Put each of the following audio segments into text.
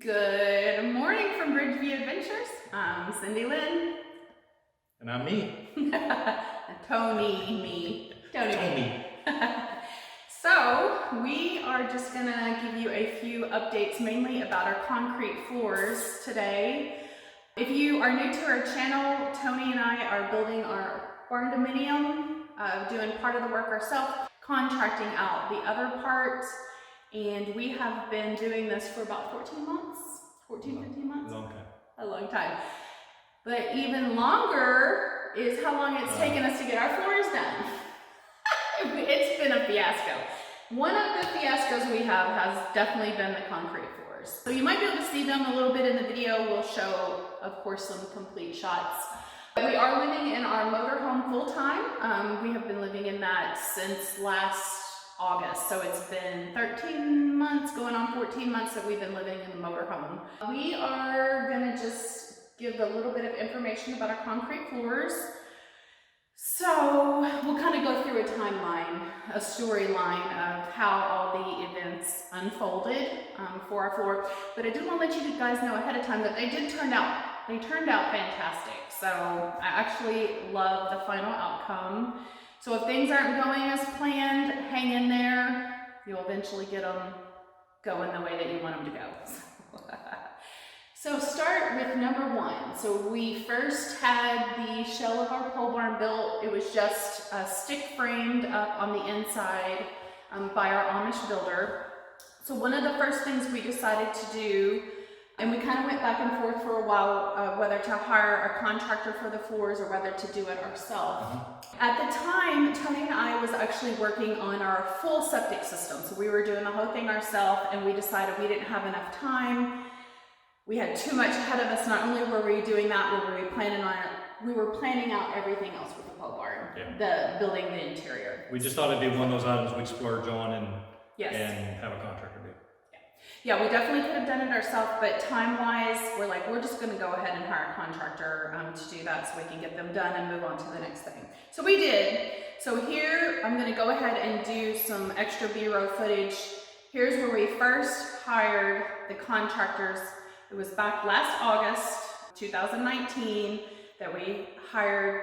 Good morning from BridgeviewAdventures. I'm Cindy Lynn. And I'm me. Tony. So we are just gonna give you a few updates mainly about our concrete floors today. If you are new to our channel, Tony and I are building our Barndominium, doing part of the work ourselves, contracting out the other part. And we have been doing this for about 15 months. A long time. But even longer is how long it's taken us to get our floors done. It's been a fiasco. One of the fiascos we have has definitely been the concrete floors. So you might be able to see them a little bit in the video. We'll show, of course, some complete shots. We are living in our motorhome full time. We have been living in that since last August, so it's been 13 months, going on 14 months that we've been living in the motorhome. We are gonna just give a little bit of information about our concrete floors. So we'll kind of go through a timeline, a storyline of how all the events unfolded for our floor. But I do want to let you guys know ahead of time that they turned out fantastic. So I actually love the final outcome. So if things aren't going as planned, hang in there. You'll eventually get them going the way that you want them to go. So start with number one. So we first had the shell of our pole barn built. It was just stick framed up on the inside by our Amish builder. So one of the first things we decided to do, and we kind of went back and forth for a while, whether to hire a contractor for the floors or whether to do it ourselves. At the time, Tony and I was actually working on our full septic system. So we were doing the whole thing ourselves, and we decided we didn't have enough time. We had too much ahead of us. Not only were we doing that, we were planning out everything else with the pole barn, building the interior. We just thought it'd be one of those items we'd splurge on and have a contractor do. Yeah, we definitely could have done it ourselves, but time-wise, we're just going to go ahead and hire a contractor to do that so we can get them done and move on to the next thing. So we did. So here, I'm going to go ahead and do some extra B-roll footage. Here's where we first hired the contractors. It was back last August 2019 that we hired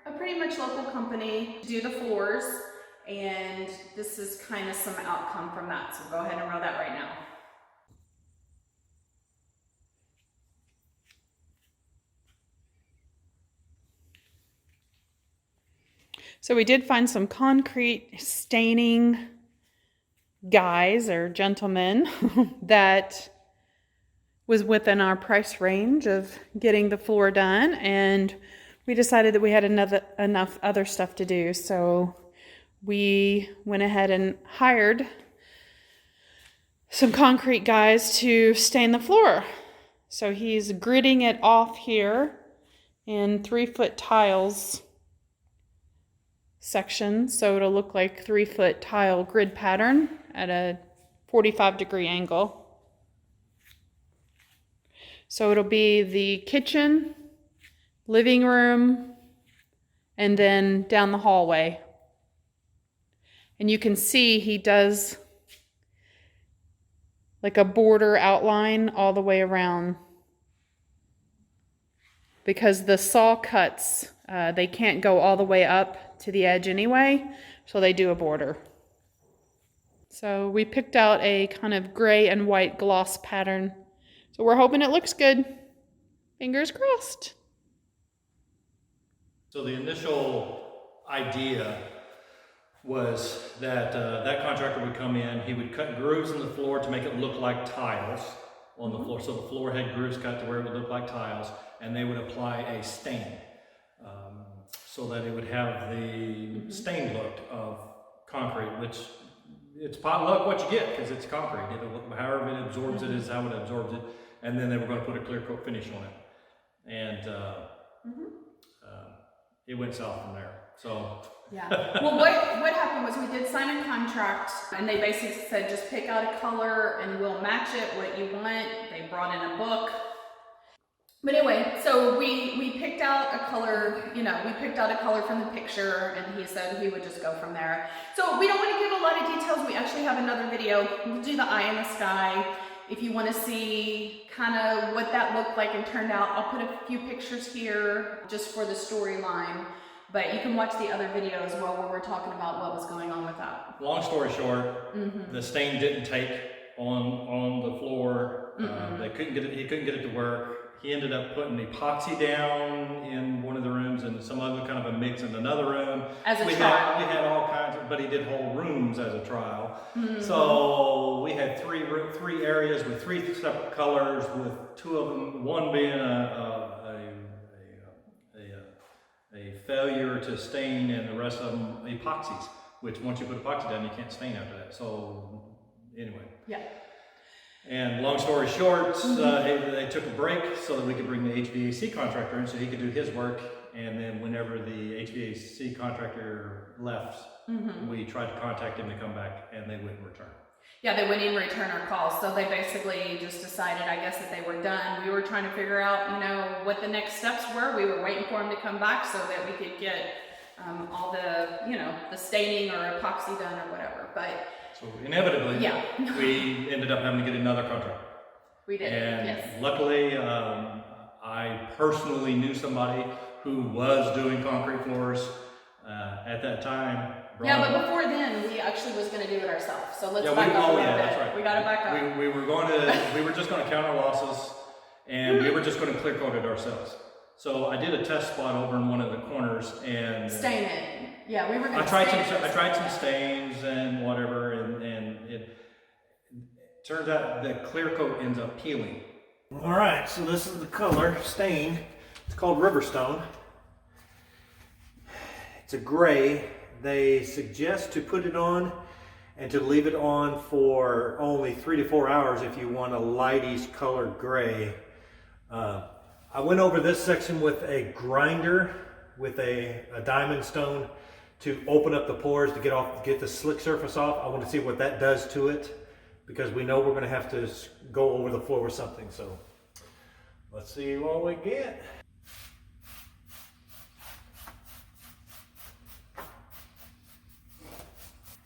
a pretty much local company to do the floors, and this is kind of some outcome from that. So go ahead and roll that right now. So we did find some concrete staining guys or gentlemen that was within our price range of getting the floor done, and we decided that we had enough other stuff to do. So we went ahead and hired some concrete guys to stain the floor. So he's gridding it off here in 3-foot tiles section, so it'll look like 3-foot tile grid pattern at a 45-degree angle. So it'll be the kitchen, living room, and then down the hallway. And you can see he does like a border outline all the way around, because the saw cuts, they can't go all the way up to the edge anyway, so they do a border. So we picked out a kind of gray and white gloss pattern. So we're hoping it looks good. Fingers crossed. So the initial idea was that that contractor would come in, he would cut grooves in the floor to make it look like tiles on the floor. So the floor had grooves cut to where it would look like tiles, and they would apply a stain so that it would have the stained look of concrete, which it's pot luck what you get because it's concrete. However it absorbs it is how it absorbs it. And then they were going to put a clear coat finish on it. And it went south from there. So yeah. Well, what happened was we did sign a contract, and they basically said just pick out a color and we'll match it what you want. They brought in a book. But anyway, so we picked out a color, we picked out a color from the picture, and he said he would just go from there. So we don't want to give a lot of details. We actually have another video. We'll do the eye in the sky. If you want to see kind of what that looked like and turned out, I'll put a few pictures here just for the storyline. But you can watch the other video as well where we're talking about what was going on with that. Long story short, the stain didn't take on the floor. They couldn't get it. He couldn't get it to work. He ended up putting epoxy down in one of the rooms and some other kind of a mix in another room. As a trial. We had all kinds of, but he did whole rooms as a trial. So we had three areas with 3 separate colors, with 2 of them, one being a failure to stain, and the rest of them epoxies, which once you put epoxy down, you can't stain after that. So anyway. Yeah. And long story short, they took a break so that we could bring the HVAC contractor in so he could do his work. And then whenever the HVAC contractor left, we tried to contact him to come back, and they wouldn't return. Yeah, they wouldn't even return our calls. So they basically just decided, I guess, that they were done. We were trying to figure out, you know, what the next steps were. We were waiting for him to come back so that we could get all the, you know, the staining or epoxy done or whatever. But so inevitably, yeah. we ended up having to get another contractor. We did, and yes. Luckily, I personally knew somebody who was doing concrete floors at that time. Yeah, but before then, we actually was going to do it ourselves. So let's back up a little bit. That's right. We got to back up. We were just going to count our losses, and we were just going to clear coat it ourselves. So I did a test spot over in one of the corners and stain it. Yeah, we were going to I tried some stains and whatever, and it turns out the clear coat ends up peeling. All right, so this is the color stain. It's called Riverstone. It's a gray. They suggest to put it on and to leave it on for only 3 to 4 hours if you want a lightish colored gray. I went over this section with a grinder with a diamond stone to open up the pores to get the slick surface off. I want to see what that does to it, because we know we're going to have to go over the floor with something. So let's see what we get.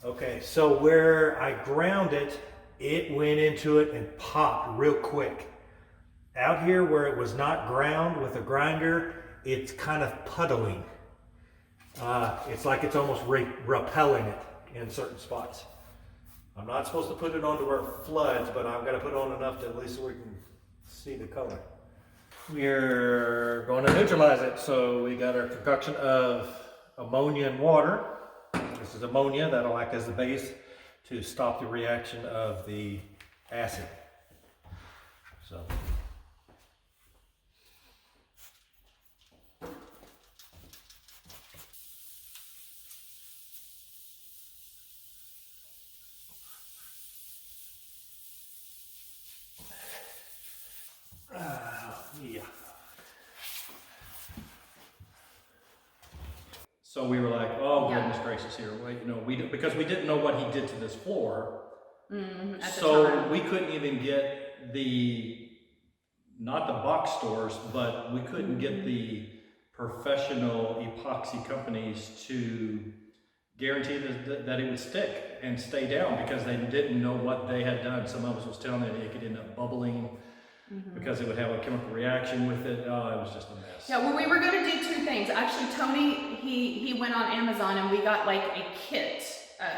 Okay, so where I ground it, it went into it and popped real quick. Out here where it was not ground with a grinder, it's kind of puddling. It's like it's almost repelling it in certain spots. I'm not supposed to put it on to where it floods, but I've got to put on enough to at least so we can see the color. We're going to neutralize it. So we got our concoction of ammonia and water. This is ammonia that'll act as the base to stop the reaction of the acid. So. Yeah. So we were like, oh goodness gracious, here, wait, you know, because we didn't know what he did to this floor. So we couldn't even get not the box stores, but we couldn't get the professional epoxy companies to guarantee that it would stick and stay down, because they didn't know what they had done. Some of us was telling them it could end up bubbling because it would have a chemical reaction with it. Oh, it was just a mess. Yeah, well, we were going to do 2 things. Actually, Tony, he went on Amazon and we got like a kit.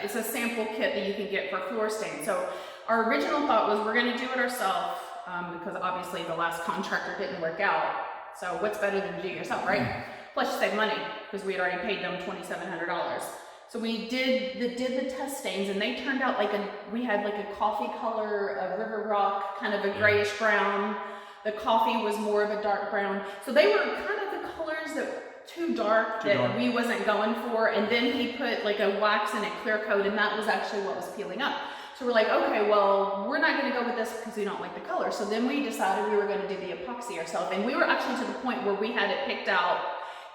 It's a sample kit that you can get for floor stain. So our original thought was we're going to do it ourselves because obviously the last contractor didn't work out. So what's better than to do it yourself, right? Plus you save money because we had already paid them $2,700. So we did the test stains, and they turned out like we had like a coffee color, a river rock, kind of a grayish brown. The coffee was more of a dark brown. So they were kind of the colors that were too dark that we wasn't going for. And then he put like a wax and a clear coat, and that was actually what was peeling up. So we're like, okay, well, we're not going to go with this because we don't like the color. So then we decided we were going to do the epoxy ourselves. And we were actually to the point where we had it picked out.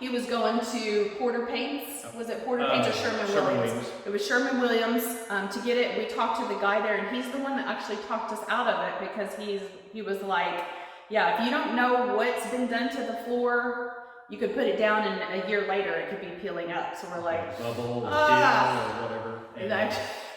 He was going to Porter Paints. Was it Porter Paints or Sherman Williams? It was Sherman Williams to get it. We talked to the guy there, and he's the one that actually talked us out of it, because he was like, yeah, if you don't know what's been done to the floor, you could put it down and a year later it could be peeling up. So we're like, bubble or ah. or whatever. And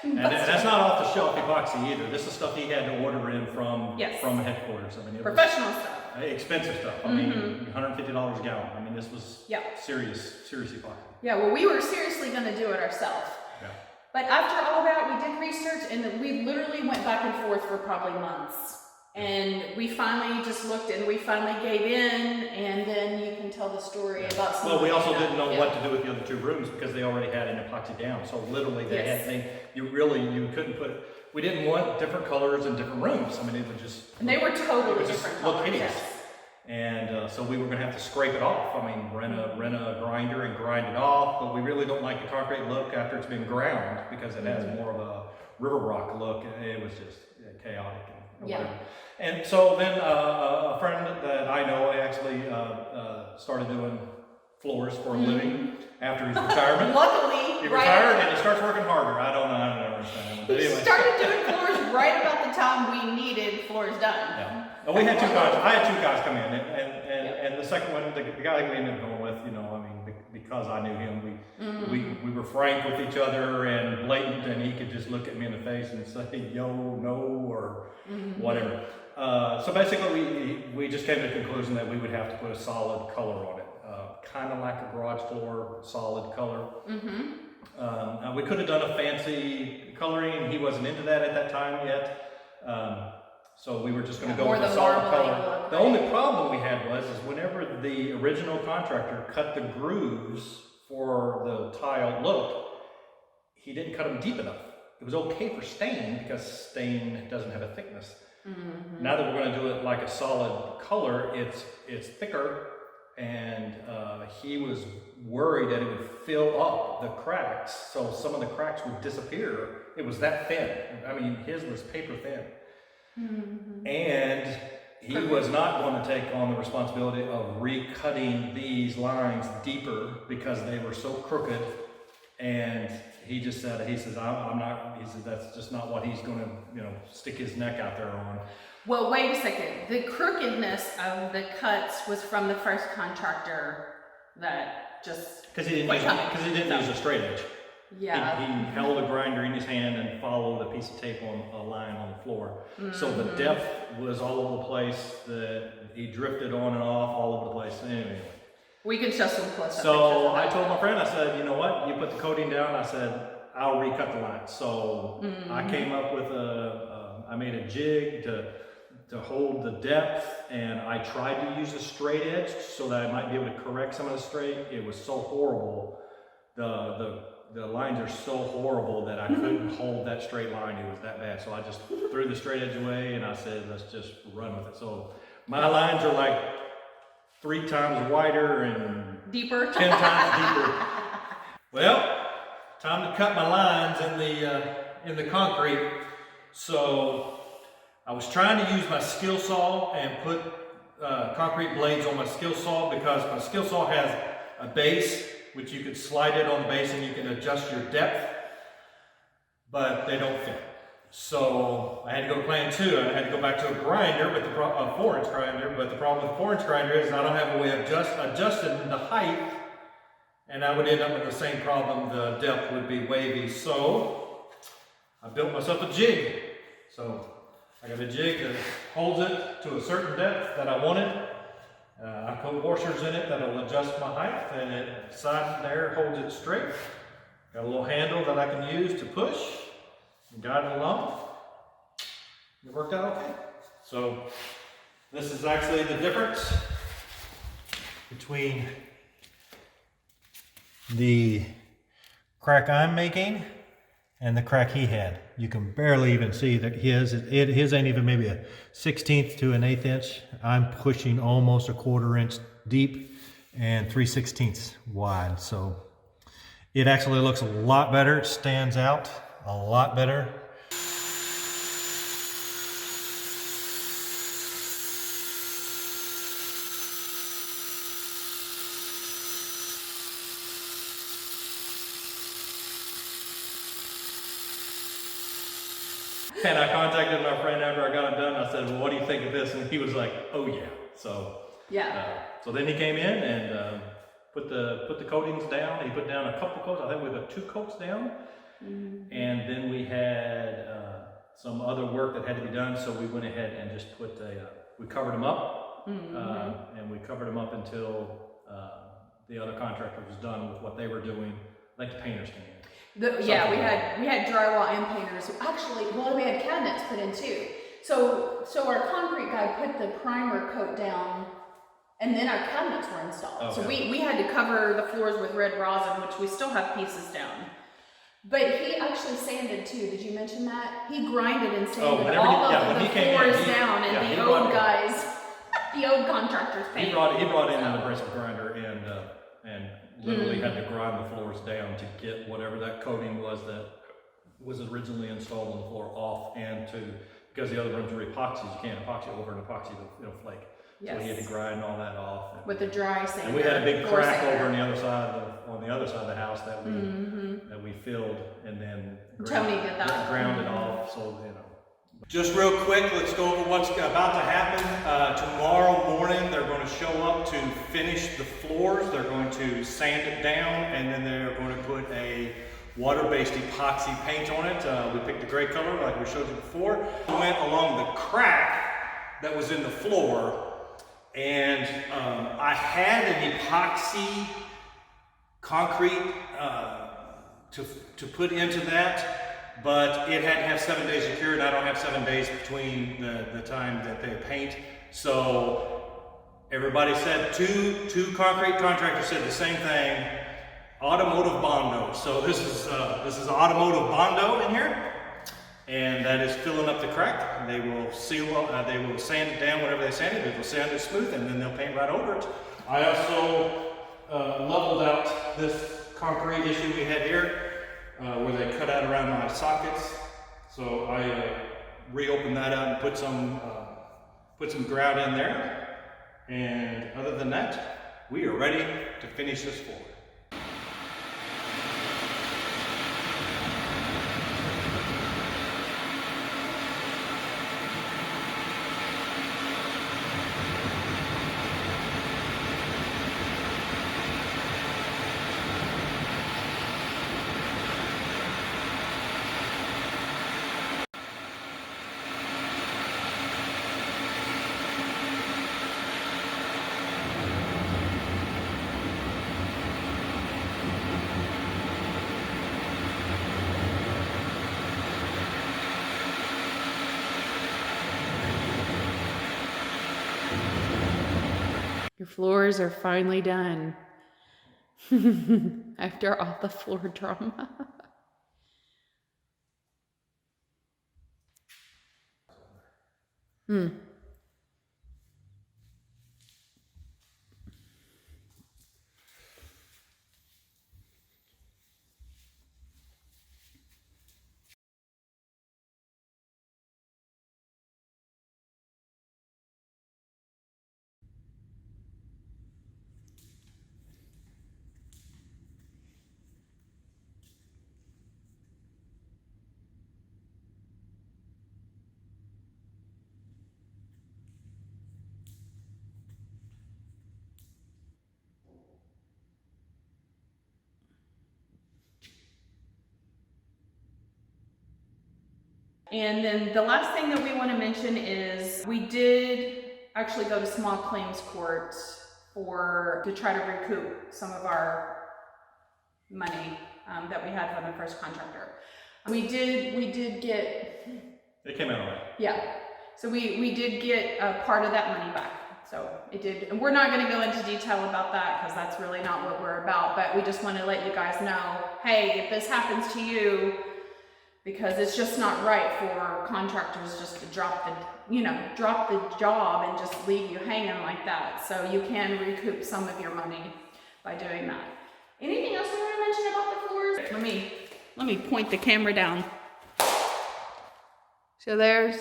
And that's not off the shelf epoxy either. This is stuff he had to order in from Yes. headquarters. I mean, it professional stuff. was expensive stuff. I mean, $150 a gallon. I mean, this was Yeah. serious epoxy. Yeah, well, we were seriously going to do it ourselves. Yeah. But after all that, we did research and we literally went back and forth for probably months. And we finally just looked and we finally gave in, and then you can tell the story about some. Well, we also didn't know Yeah. what to do with the other two rooms because they already had an epoxy down. So literally, Yes. you couldn't put. We didn't want different colors in different rooms. I mean, it would just. And they were it totally would just different look colors. hideous. Yes. And so we were going to have to scrape it off. I mean, rent a grinder and grind it off. But we really don't like the concrete look after it's been ground because it has more of a river rock look. It was just chaotic and Yeah. whatever. And so then a friend that I know actually started doing floors for a living after his retirement. Luckily, He right. retired and he starts working harder. I don't understand. But We anyway. started doing floors right about the time we needed floors done. Yeah. And we had two guys. I had two guys come in, and the second one, the guy that we ended up going with, you know, I mean, because I knew him, we were frank with each other and blatant, and he could just look at me in the face and say, "Yo, no," or whatever. So basically, we just came to the conclusion that we would have to put a solid color on it, kind of like a garage floor, solid color. We could have done a fancy coloring. He wasn't into that at that time yet. So we were just going to go more with a the solid marbling color. look, The right? only problem we had was whenever the original contractor cut the grooves for the tile look, he didn't cut them deep enough. It was okay for stain because stain doesn't have a thickness. Now that we're going to do it like a solid color, it's thicker, and he was worried that it would fill up the cracks, so some of the cracks would disappear. It was that thin. I mean, his was paper thin. And he was not going to take on the responsibility of recutting these lines deeper because they were so crooked. And he just said, I'm not, he said, that's just not what he's going to, you know, stick his neck out there on. Well, wait a second. The crookedness of the cuts was from the first contractor that just. Because he didn't use a straight edge. Yeah. He held a grinder in his hand and followed a piece of tape on a line on the floor. So the depth was all over the place. He drifted on and off all over the place. Anyway. We can show some close-up So pictures of I that. told my friend, I said, you know what? You put the coating down. I said, I'll recut the lines. So I came up with I made a jig to hold the depth, and I tried to use a straight edge so that I might be able to correct some of the straight. It was so horrible. The lines are so horrible that I couldn't hold that straight line. It was that bad. So I just threw the straight edge away and I said, let's just run with it. So my lines are like 3 times wider and Deeper. 10 times deeper. Well, time to cut my lines in the concrete. So I was trying to use my skill saw and put concrete blades on my skill saw because my skill saw has a base, which you could slide it on the base and you can adjust your depth, but they don't fit. So I had to go to plan 2. I had to go back to a grinder, but a 4-inch grinder. But the problem with the 4-inch grinder is I don't have a way of adjusting the height, and I would end up with the same problem. The depth would be wavy. So I built myself a jig. So I got a jig that holds it to a certain depth that I wanted. I put washers in it that'll adjust my height, and it side there holds it straight. Got a little handle that I can use to push and guide it along. It worked out okay. So this is actually the difference between the crack I'm making and the crack he had. You can barely even see that his ain't even maybe a 1/16 to an 1/8 inch. I'm pushing almost a 1/4 inch deep and 3/16 wide. So it actually looks a lot better. It stands out a lot better. And I contacted my friend after I got it done. I said, well, what do you think of this? And he was like, oh yeah. So Yeah. So then he came in and put the coatings down. He put down a couple coats. I think we got 2 coats down. Mm-hmm. And then we had some other work that had to be done, so we went ahead and just we covered them up, and we covered them up until the other contractor was done with what they were doing. Like the painters came in. Yeah, we had drywall and painters. Actually, well, we had cabinets put in too. So our concrete guy put the primer coat down, and then our cabinets were installed. Okay. So we had to cover the floors with red rosin, which we still have pieces down. But he actually sanded too. Did you mention that? He grinded and sanded all of the floors down, and the old guys, the old contractors paint. He brought in an abrasive grinder and literally had to grind the floors down to get whatever that coating was that was originally installed on the floor off, and because the other rooms are epoxies, you can't epoxy over an epoxy, it'll flake. Yes. So he had to grind all that off. With the dry sander. And we had a big crack over on the other side of the house that we filled, and then Tony did that. Ground it off, so Just real quick, let's go over what's about to happen. Tomorrow morning, they're going to show up to finish the floors. They're going to sand it down, and then they're going to put a water-based epoxy paint on it. We picked a gray color like we showed you before. We went along the crack that was in the floor, and I had an epoxy concrete to put into that, but it had to have 7 days to cure, and I don't have 7 days between the time that they paint. So everybody said, two concrete contractors said the same thing, automotive Bondo. So this is automotive Bondo in here, and that is filling up the crack. They will they will sand it down whenever they sand it. They will sand it smooth, and then they'll paint right over it. I also leveled out this concrete issue we had here, where they cut out around my sockets. So I reopened that out and put some grout in there. And other than that, we are ready to finish this floor. Your floors are finally done. After all the floor drama. And then the last thing that we want to mention is we did actually go to small claims court to try to recoup some of our money that we had from the first contractor. We did get... It came out all right. Yeah. So we did get a part of that money back. So it did, and we're not going to go into detail about that because that's really not what we're about, but we just want to let you guys know, hey, if this happens to you, because it's just not right for contractors just to drop the job and just leave you hanging like that. So you can recoup some of your money by doing that. Anything else we want to mention about the floors? Let me point the camera down. So there's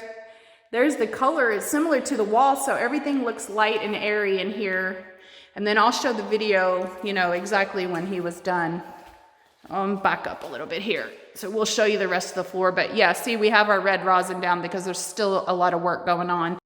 the color. It's similar to the wall, so everything looks light and airy in here. And then I'll show the video, exactly when he was done. Back up a little bit here. So we'll show you the rest of the floor. But yeah, see, we have our red rosin down because there's still a lot of work going on.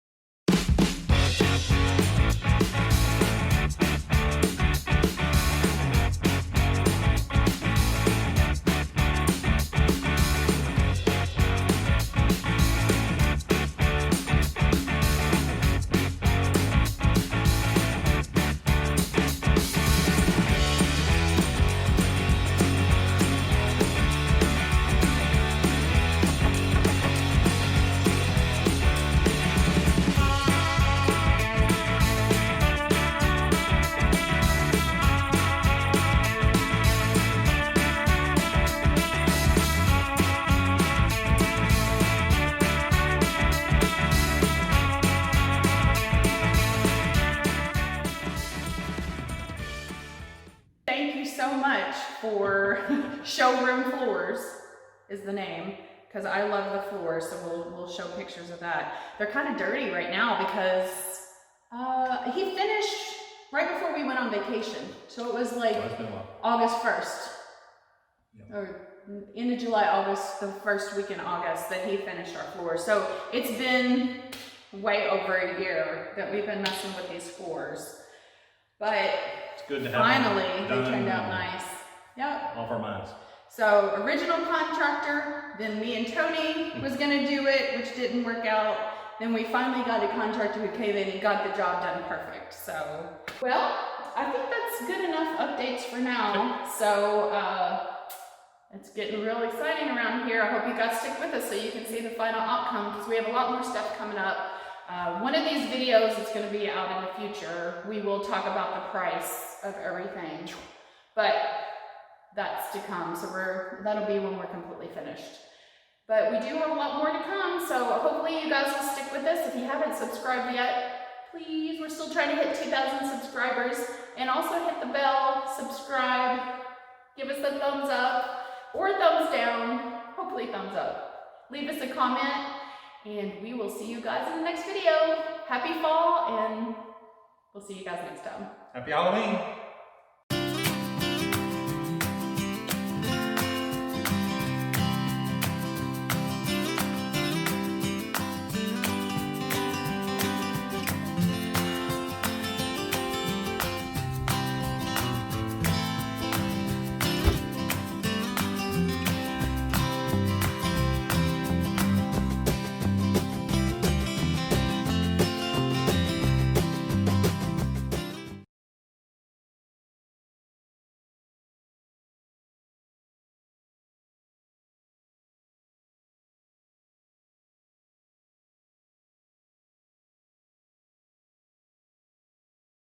Showroom Floors is the name, because I love the floors, so we'll show pictures of that. They're kind of dirty right now because he finished right before we went on vacation. So it was like August 1st. Yeah. Or end of July, August, the first week in August that he finished our floors. So it's been way over a year that we've been messing with these floors. But it's good to have finally they turned out nice. Yep. Off our minds. So original contractor, then me and Tony was gonna do it, which didn't work out. Then we finally got a contractor who came in and got the job done perfect. So, well, I think that's good enough updates for now. So it's getting real exciting around here. I hope you guys stick with us so you can see the final outcome, because we have a lot more stuff coming up. One of these videos that's going to be out in the future, we will talk about the price of everything, but that's to come. So that'll be when we're completely finished. But we do have a lot more to come, so hopefully you guys will stick with us. If you haven't subscribed yet, please, we're still trying to hit 2,000 subscribers. And also hit the bell, subscribe, give us a thumbs up or thumbs down, hopefully thumbs up. Leave us a comment, and we will see you guys in the next video. Happy fall, and we'll see you guys next time. Happy Halloween.